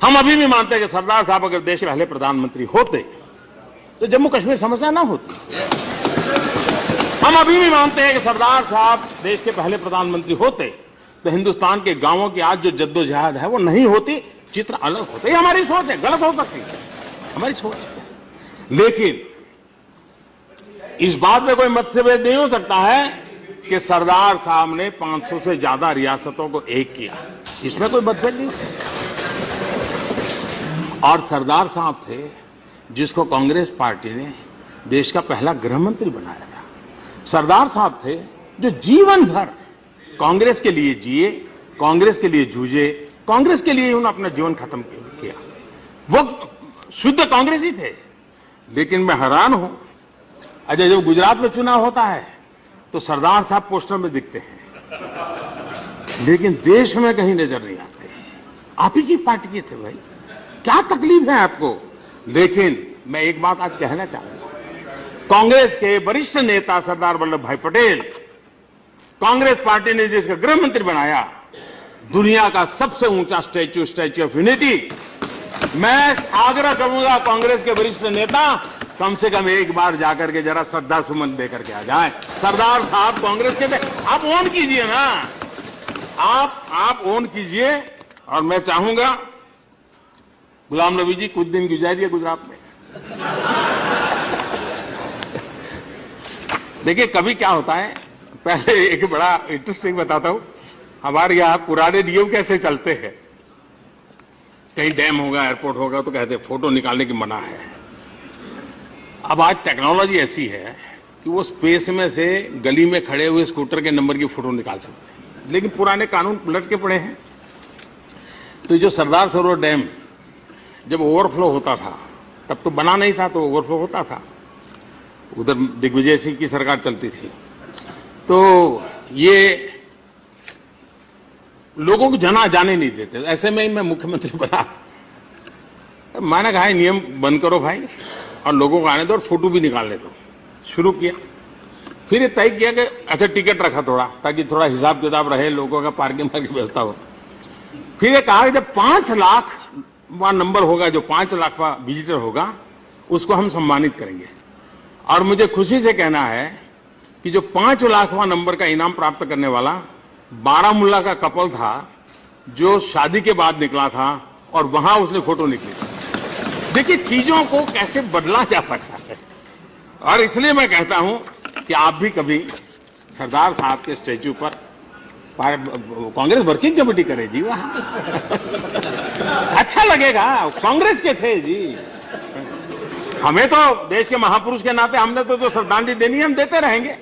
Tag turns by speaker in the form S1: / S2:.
S1: हम अभी भी मानते हैं कि सरदार साहब अगर देश के पहले प्रधानमंत्री होते तो जम्मू कश्मीर समस्या ना होती। हम अभी भी मानते हैं कि सरदार साहब देश के पहले प्रधानमंत्री होते तो हिंदुस्तान के गांवों की आज जो जद्दोजहद है वो नहीं होती, चित्र अलग होता। ये हमारी सोच है, गलत हो सकती है, हमारी सोच है। लेकिन इस बात में कोई मतभेद नहीं हो सकता है कि सरदार साहब ने 500 से ज्यादा रियासतों को एक किया, इसमें कोई मतभेद नहीं हो सकता। और सरदार साहब थे जिसको कांग्रेस पार्टी ने देश का पहला गृह मंत्री बनाया था। सरदार साहब थे जो जीवन भर कांग्रेस के लिए जिए, कांग्रेस के लिए जूझे, कांग्रेस के लिए उन्होंने अपना जीवन खत्म किया। वो शुद्ध कांग्रेसी थे। लेकिन मैं हैरान हूं, अच्छा जब गुजरात में चुनाव होता है तो सरदार साहब पोस्टर में दिखते हैं, लेकिन देश में कहीं नजर नहीं आते। आप ही की पार्टी के थे भाई, क्या तकलीफ है आपको? लेकिन मैं एक बात आज कहना चाहूंगा, कांग्रेस के वरिष्ठ नेता सरदार वल्लभ भाई पटेल, कांग्रेस पार्टी ने जिसका गृह मंत्री बनाया, दुनिया का सबसे ऊंचा स्टैच्यू ऑफ यूनिटी। मैं आग्रह करूंगा कांग्रेस के वरिष्ठ नेता कम से कम एक बार जाकर के जरा श्रद्धा सुमन देकर के आ जाए। सरदार साहब कांग्रेस के थे, आप ओन कीजिए ना, आप ओन कीजिए। और मैं चाहूंगा गुलाम नबी जी कुछ दिन गुजारिए गुजरात में। देखिए कभी क्या होता है, पहले एक बड़ा इंटरेस्टिंग बताता हूं। हमारे यहां पुराने नियम कैसे चलते हैं, कहीं डैम होगा, एयरपोर्ट होगा तो कहते हैं फोटो निकालने की मना है। अब आज टेक्नोलॉजी ऐसी है कि वो स्पेस में से गली में खड़े हुए स्कूटर के नंबर की फोटो निकाल सकते हैं, लेकिन पुराने कानून पलट के पड़े हैं। तो जो सरदार सरोवर डैम जब ओवरफ्लो होता था तब तो बना नहीं था, तो ओवरफ्लो होता था। उधर दिग्विजय सिंह की सरकार चलती थी, तो ये लोगों को जाने नहीं देते। ऐसे में ही मैं मुख्यमंत्री बना, मैंने कहा नियम बंद करो भाई और लोगों को आने दो और फोटो भी निकालने दो। शुरू किया, फिर ये तय किया कि अच्छा टिकट रखा थोड़ा, ताकि थोड़ा हिसाब किताब रहे, लोगों का पार्किंग की व्यवस्था हो। फिर ये कहा कि जब 5 लाख नंबर होगा, जो 5 लाख विजिटर होगा, उसको हम सम्मानित करेंगे। और मुझे खुशी से कहना है कि जो 5 लाखवां नंबर का इनाम प्राप्त करने वाला बारामूला का कपल था, जो शादी के बाद निकला था और वहां उसने फोटो निकली। देखिए चीजों को कैसे बदला जा सकता है। और इसलिए मैं कहता हूं कि आप भी कभी सरदार साहब के स्टैच्यू पर कांग्रेस वर्किंग कमेटी करे जी, वहां अच्छा लगेगा। कांग्रेस के थे जी, हमें तो देश के महापुरुष के नाते हमने तो जो श्रद्धांजलि देनी है हम देते रहेंगे।